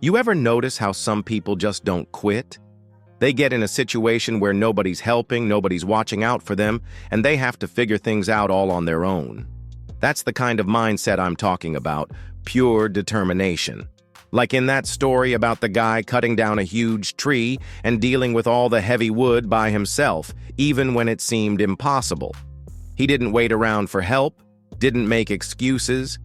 You ever notice how some people just don't quit? They get in a situation where nobody's helping, nobody's watching out for them, and they have to figure things out all on their own. That's the kind of mindset I'm talking about, pure determination. Like in that story about the guy cutting down a huge tree and dealing with all the heavy wood by himself, even when it seemed impossible. He didn't wait around for help, didn't make excuses.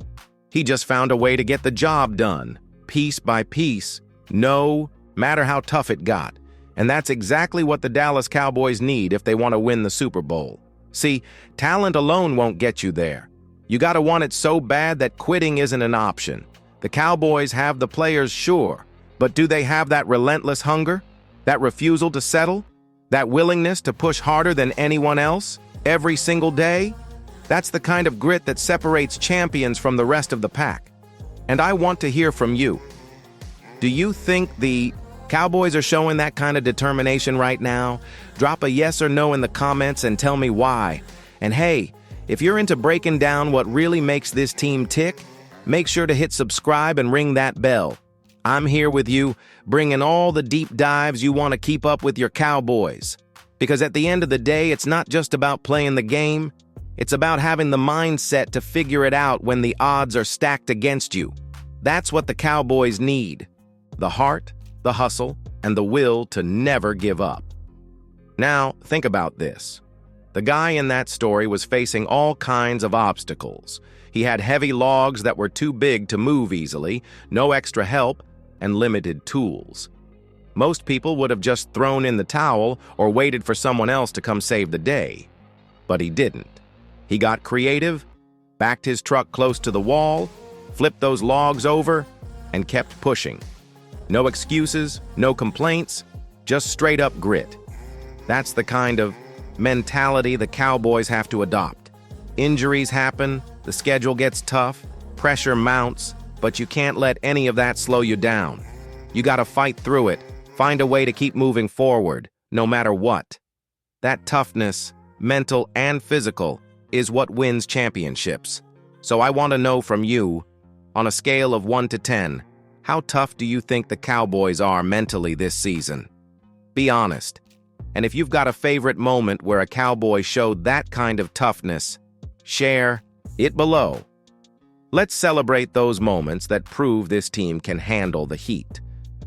He just found a way to get the job done, piece by piece, no matter how tough it got. And that's exactly what the Dallas Cowboys need if they want to win the Super Bowl. See, talent alone won't get you there. You gotta want it so bad that quitting isn't an option. The Cowboys have the players, sure, but do they have that relentless hunger? That refusal to settle? That willingness to push harder than anyone else, every single day? That's the kind of grit that separates champions from the rest of the pack. And I want to hear from you. Do you think the Cowboys are showing that kind of determination right now? Drop a yes or no in the comments and tell me why. And hey, if you're into breaking down what really makes this team tick, make sure to hit subscribe and ring that bell. I'm here with you, bringing all the deep dives you want to keep up with your Cowboys. Because at the end of the day, it's not just about playing the game, it's about having the mindset to figure it out when the odds are stacked against you. That's what the Cowboys need. The heart, the hustle, and the will to never give up. Now, think about this. The guy in that story was facing all kinds of obstacles. He had heavy logs that were too big to move easily, no extra help, and limited tools. Most people would have just thrown in the towel or waited for someone else to come save the day. But he didn't. He got creative, backed his truck close to the wall, flipped those logs over, and kept pushing. No excuses, no complaints, just straight up grit. That's the kind of mentality the Cowboys have to adopt. Injuries happen, the schedule gets tough, pressure mounts, but you can't let any of that slow you down. You gotta fight through it, find a way to keep moving forward, no matter what. That toughness, mental and physical, is what wins championships. So I want to know from you, on a scale of 1 to 10, how tough do you think the Cowboys are mentally this season? Be honest. And if you've got a favorite moment where a Cowboy showed that kind of toughness, share it below. Let's celebrate those moments that prove this team can handle the heat.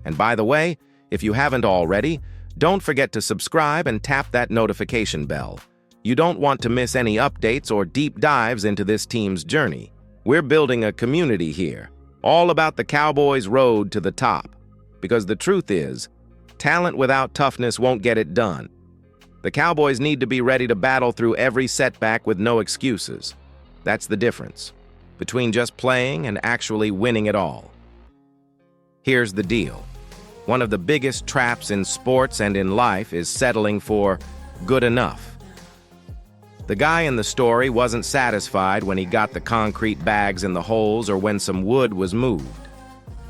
And by the way, if you haven't already, don't forget to subscribe and tap that notification bell. You don't want to miss any updates or deep dives into this team's journey. We're building a community here, all about the Cowboys' road to the top. Because the truth is, talent without toughness won't get it done. The Cowboys need to be ready to battle through every setback with no excuses. That's the difference between just playing and actually winning it all. Here's the deal. One of the biggest traps in sports and in life is settling for good enough. The guy in the story wasn't satisfied when he got the concrete bags in the holes or when some wood was moved.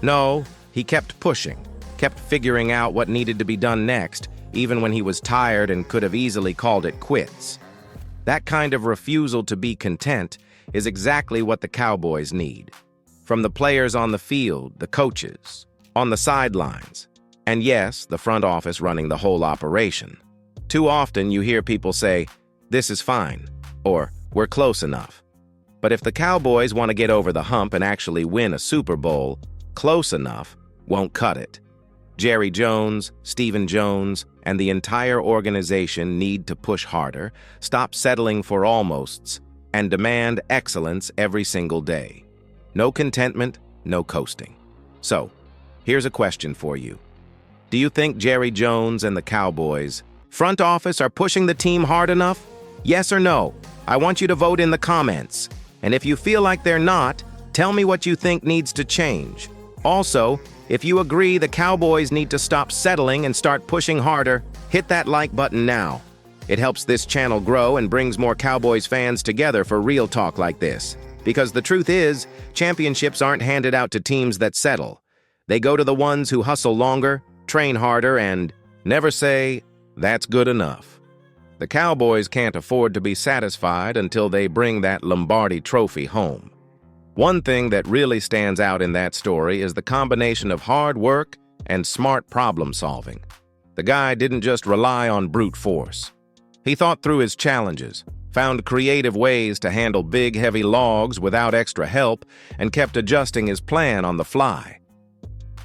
No, he kept pushing, kept figuring out what needed to be done next, even when he was tired and could have easily called it quits. That kind of refusal to be content is exactly what the Cowboys need. From the players on the field, the coaches, on the sidelines, and yes, the front office running the whole operation. Too often you hear people say, "This is fine," or "We're close enough." But if the Cowboys want to get over the hump and actually win a Super Bowl, close enough won't cut it. Jerry Jones, Stephen Jones, and the entire organization need to push harder, stop settling for almosts, and demand excellence every single day. No contentment, no coasting. So, here's a question for you. Do you think Jerry Jones and the Cowboys front office are pushing the team hard enough? Yes or no? I want you to vote in the comments. And if you feel like they're not, tell me what you think needs to change. Also, if you agree the Cowboys need to stop settling and start pushing harder, hit that like button now. It helps this channel grow and brings more Cowboys fans together for real talk like this. Because the truth is, championships aren't handed out to teams that settle. They go to the ones who hustle longer, train harder, and never say, "That's good enough." The Cowboys can't afford to be satisfied until they bring that Lombardi trophy home. One thing that really stands out in that story is the combination of hard work and smart problem solving. The guy didn't just rely on brute force. He thought through his challenges, found creative ways to handle big, heavy logs without extra help, and kept adjusting his plan on the fly.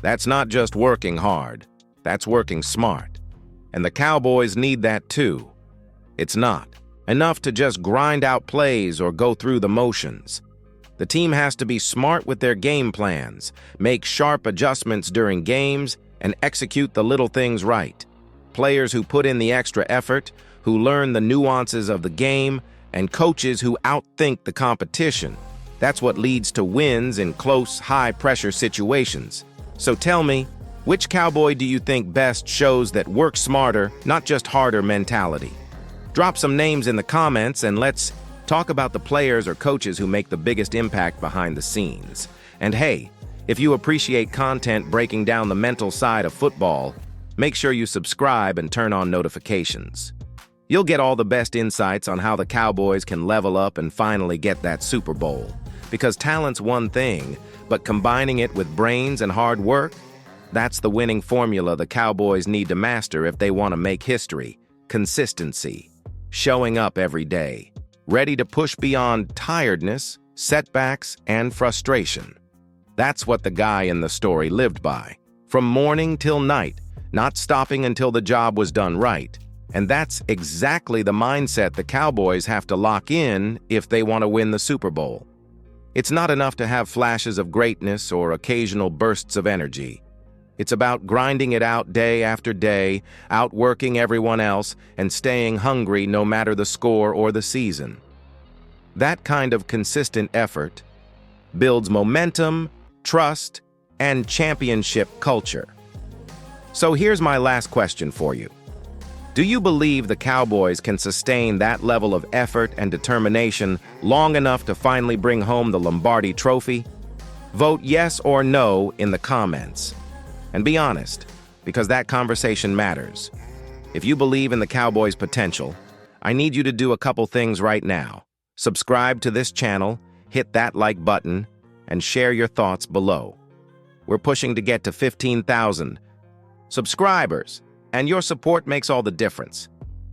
That's not just working hard, that's working smart. And the Cowboys need that too. It's not enough to just grind out plays or go through the motions. The team has to be smart with their game plans, make sharp adjustments during games, and execute the little things right. Players who put in the extra effort, who learn the nuances of the game, and coaches who outthink the competition. That's what leads to wins in close, high-pressure situations. So tell me, which Cowboy do you think best shows that work smarter, not just harder mentality? Drop some names in the comments and let's talk about the players or coaches who make the biggest impact behind the scenes. And hey, if you appreciate content breaking down the mental side of football, make sure you subscribe and turn on notifications. You'll get all the best insights on how the Cowboys can level up and finally get that Super Bowl. Because talent's one thing, but combining it with brains and hard work, that's the winning formula the Cowboys need to master if they want to make history. Consistency. Showing up every day. Ready to push beyond tiredness, setbacks, and frustration. That's what the guy in the story lived by. From morning till night, not stopping until the job was done right. And that's exactly the mindset the Cowboys have to lock in if they want to win the Super Bowl. It's not enough to have flashes of greatness or occasional bursts of energy. It's about grinding it out day after day, outworking everyone else, and staying hungry no matter the score or the season. That kind of consistent effort builds momentum, trust, and championship culture. So here's my last question for you. Do you believe the Cowboys can sustain that level of effort and determination long enough to finally bring home the Lombardi Trophy? Vote yes or no in the comments. And be honest, because that conversation matters. If you believe in the Cowboys' potential, I need you to do a couple things right now. Subscribe to this channel, hit that like button, and share your thoughts below. We're pushing to get to 15,000 subscribers, and your support makes all the difference.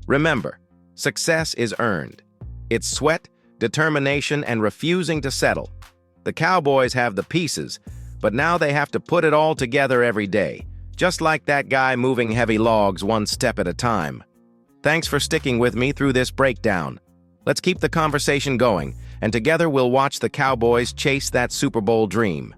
Remember, success is earned. It's sweat, determination, and refusing to settle. The Cowboys have the pieces, but now they have to put it all together every day, just like that guy moving heavy logs one step at a time. Thanks for sticking with me through this breakdown. Let's keep the conversation going, and together we'll watch the Cowboys chase that Super Bowl dream.